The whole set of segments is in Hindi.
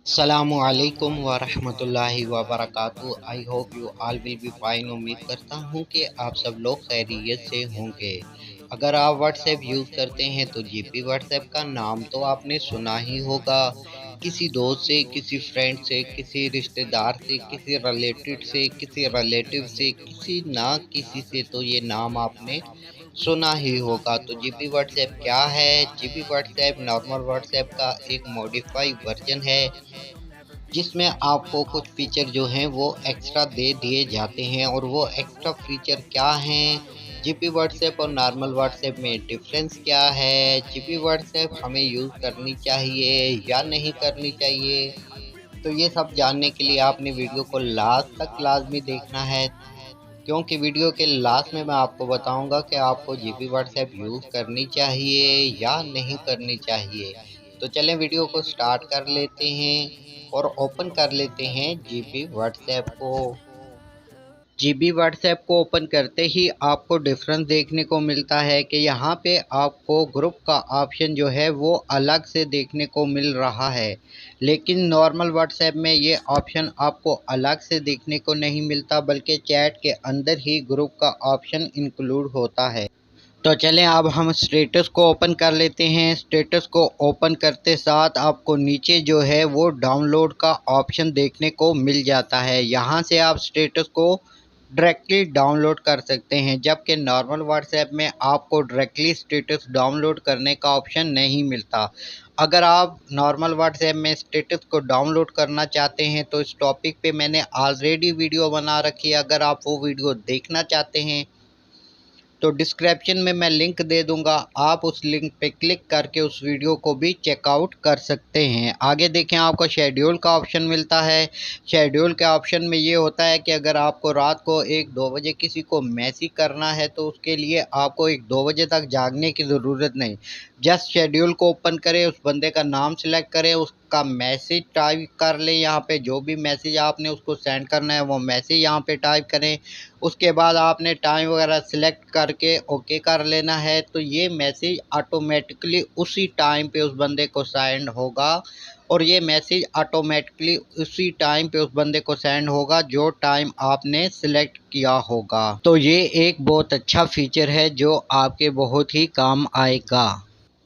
अस्सलामुअलैकुम वरहमतुल्लाहि वबरकातुहू। I hope you all will be fine. उम्मीद करता हूँ कि आप सब लोग खैरियत से होंगे। अगर आप व्हाट्सएप यूज़ करते हैं तो जीपी व्हाट्सएप का नाम तो आपने सुना ही होगा। किसी दोस्त से, किसी फ्रेंड से, किसी रिश्तेदार से, किसी रिलेटिव से, किसी ना किसी से तो ये नाम आपने सुना ही होगा। तो जीपी व्हाट्सएप क्या है? जीपी व्हाट्सएप नॉर्मल व्हाट्सएप का एक मॉडिफाई वर्जन है जिसमें आपको कुछ फीचर जो हैं वो एक्स्ट्रा दे दिए जाते हैं। और वो एक्स्ट्रा फीचर क्या हैं, जीपी व्हाट्सएप और नॉर्मल व्हाट्सएप में डिफरेंस क्या है, जीपी व्हाट्सएप हमें यूज़ करनी चाहिए या नहीं करनी चाहिए, तो ये सब जानने के लिए आपने वीडियो को लास्ट तक लाजमी देखना है। क्योंकि वीडियो के लास्ट में मैं आपको बताऊंगा कि आपको जीपी व्हाट्सएप यूज़ करनी चाहिए या नहीं करनी चाहिए। तो चलें वीडियो को स्टार्ट कर लेते हैं और ओपन कर लेते हैं जीपी व्हाट्सएप को। जीबी व्हाट्सएप को ओपन करते ही आपको डिफरेंस देखने को मिलता है कि यहाँ पे आपको ग्रुप का ऑप्शन जो है वो अलग से देखने को मिल रहा है, लेकिन नॉर्मल व्हाट्सएप में ये ऑप्शन आपको अलग से देखने को नहीं मिलता, बल्कि चैट के अंदर ही ग्रुप का ऑप्शन इंक्लूड होता है। तो चलें अब हम स्टेटस को ओपन कर लेते हैं। स्टेटस को ओपन करते साथ आपको नीचे जो है वो डाउनलोड का ऑप्शन देखने को मिल जाता है। यहाँ से आप स्टेटस को डायरेक्टली डाउनलोड कर सकते हैं, जबकि नॉर्मल व्हाट्सएप में आपको डायरेक्टली स्टेटस डाउनलोड करने का ऑप्शन नहीं मिलता। अगर आप नॉर्मल व्हाट्सएप में स्टेटस को डाउनलोड करना चाहते हैं तो इस टॉपिक पे मैंने ऑलरेडी वीडियो बना रखी है। अगर आप वो वीडियो देखना चाहते हैं तो डिस्क्रिप्शन में मैं लिंक दे दूंगा, आप उस लिंक पे क्लिक करके उस वीडियो को भी चेकआउट कर सकते हैं। आगे देखें, आपको शेड्यूल का ऑप्शन मिलता है। शेड्यूल के ऑप्शन में ये होता है कि अगर आपको रात को 1-2 बजे किसी को मैसेज करना है तो उसके लिए आपको 1-2 बजे तक जागने की ज़रूरत नहीं। जस्ट शेड्यूल को ओपन करें, उस बंदे का नाम सेलेक्ट करें, उसका मैसेज टाइप कर लें। यहाँ पे जो भी मैसेज आपने उसको सेंड करना है वो मैसेज यहाँ पे टाइप करें। उसके बाद आपने टाइम वगैरह सिलेक्ट करके ओके कर लेना है, तो ये मैसेज ऑटोमेटिकली उसी टाइम पे उस बंदे को सेंड होगा। और ये मैसेज ऑटोमेटिकली उसी टाइम पे उस बंदे को सेंड होगा जो टाइम आपने सिलेक्ट किया होगा। तो ये एक बहुत अच्छा फीचर है जो आपके बहुत ही काम आएगा।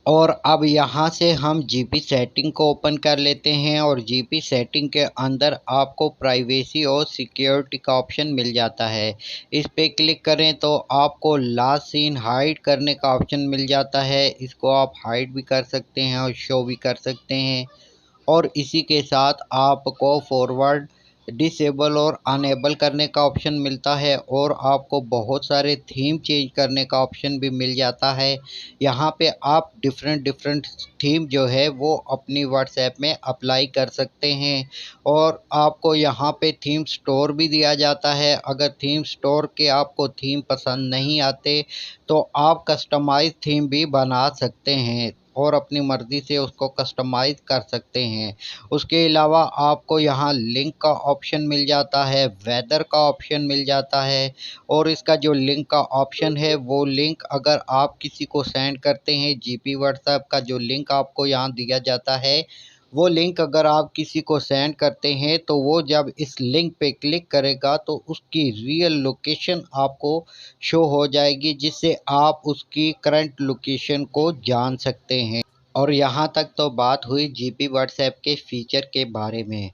और अब यहाँ से हम जीपी सेटिंग को ओपन कर लेते हैं और जीपी सेटिंग के अंदर आपको प्राइवेसी और सिक्योरिटी का ऑप्शन मिल जाता है। इस पे क्लिक करें तो आपको लास्ट सीन हाइड करने का ऑप्शन मिल जाता है। इसको आप हाइड भी कर सकते हैं और शो भी कर सकते हैं। और इसी के साथ आपको फॉरवर्ड, डिसेबल और अनेबल करने का ऑप्शन मिलता है और आपको बहुत सारे थीम चेंज करने का ऑप्शन भी मिल जाता है। यहाँ पे आप डिफरेंट थीम जो है वो अपनी व्हाट्सएप में अप्लाई कर सकते हैं। और आपको यहाँ पे थीम स्टोर भी दिया जाता है। अगर थीम स्टोर के आपको थीम पसंद नहीं आते तो आप कस्टमाइज थीम भी बना सकते हैं और अपनी मर्ज़ी से उसको कस्टमाइज़ कर सकते हैं। उसके अलावा आपको यहाँ लिंक का ऑप्शन मिल जाता है, वेदर का ऑप्शन मिल जाता है। और इसका जो लिंक का ऑप्शन है वो लिंक अगर आप किसी को सेंड करते हैं, जीपी व्हाट्सएप का जो लिंक आपको यहाँ दिया जाता है, वो लिंक अगर आप किसी को सेंड करते हैं तो वो जब इस लिंक पे क्लिक करेगा तो उसकी रियल लोकेशन आपको शो हो जाएगी, जिससे आप उसकी करंट लोकेशन को जान सकते हैं। और यहाँ तक तो बात हुई जीपी व्हाट्सएप के फीचर के बारे में,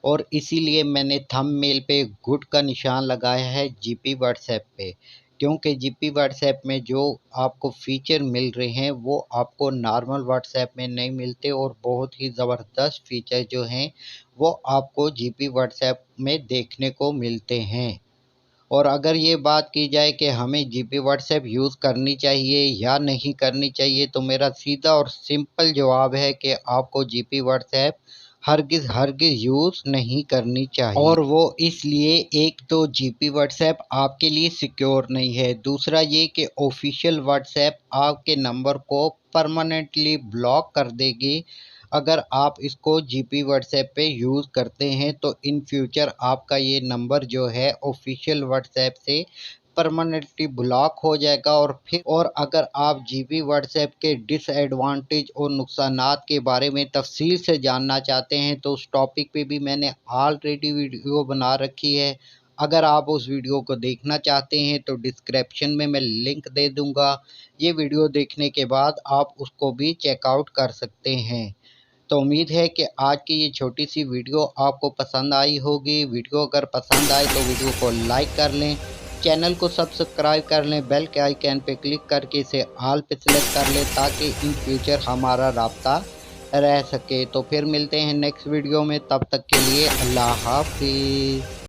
और इसीलिए मैंने थंबनेल पे गुड का निशान लगाया है जीपी व्हाट्सएप पे, क्योंकि जीपी व्हाट्सएप में जो आपको फ़ीचर मिल रहे हैं वो आपको नॉर्मल व्हाट्सएप में नहीं मिलते। और बहुत ही ज़बरदस्त फ़ीचर जो हैं वो आपको जीपी व्हाट्सएप में देखने को मिलते हैं। और अगर ये बात की जाए कि हमें जीपी व्हाट्सएप यूज़ करनी चाहिए या नहीं करनी चाहिए, तो मेरा सीधा और सिंपल जवाब है कि आपको जीपी व्हाट्सएप हरगिज़ यूज़ नहीं करनी चाहिए। और वो इसलिए, एक तो जीपी व्हाट्सएप आपके लिए सिक्योर नहीं है, दूसरा ये कि ऑफिशियल व्हाट्सएप आपके नंबर को परमानेंटली ब्लॉक कर देगी। अगर आप इसको जीपी व्हाट्सएप पे यूज़ करते हैं तो इन फ्यूचर आपका ये नंबर जो है ऑफिशियल व्हाट्सएप से परमानेंटली ब्लॉक हो जाएगा। और अगर आप जीबी व्हाट्सएप के डिसएडवांटेज और नुकसानात के बारे में तफसील से जानना चाहते हैं तो उस टॉपिक पे भी मैंने ऑलरेडी वीडियो बना रखी है। अगर आप उस वीडियो को देखना चाहते हैं तो डिस्क्रिप्शन में मैं लिंक दे दूंगा। ये वीडियो देखने के बाद आप उसको भी चेकआउट कर सकते हैं। तो उम्मीद है कि आज की ये छोटी सी वीडियो आपको पसंद आई होगी। वीडियो अगर पसंद आए तो वीडियो को लाइक कर लें, चैनल को सब्सक्राइब कर लें, बेल के आइकन पे क्लिक करके इसे ऑल पे सिलेक्ट कर लें ताकि इन फ्यूचर हमारा राब्ता रह सके। तो फिर मिलते हैं नेक्स्ट वीडियो में, तब तक के लिए अल्लाह हाफिज़।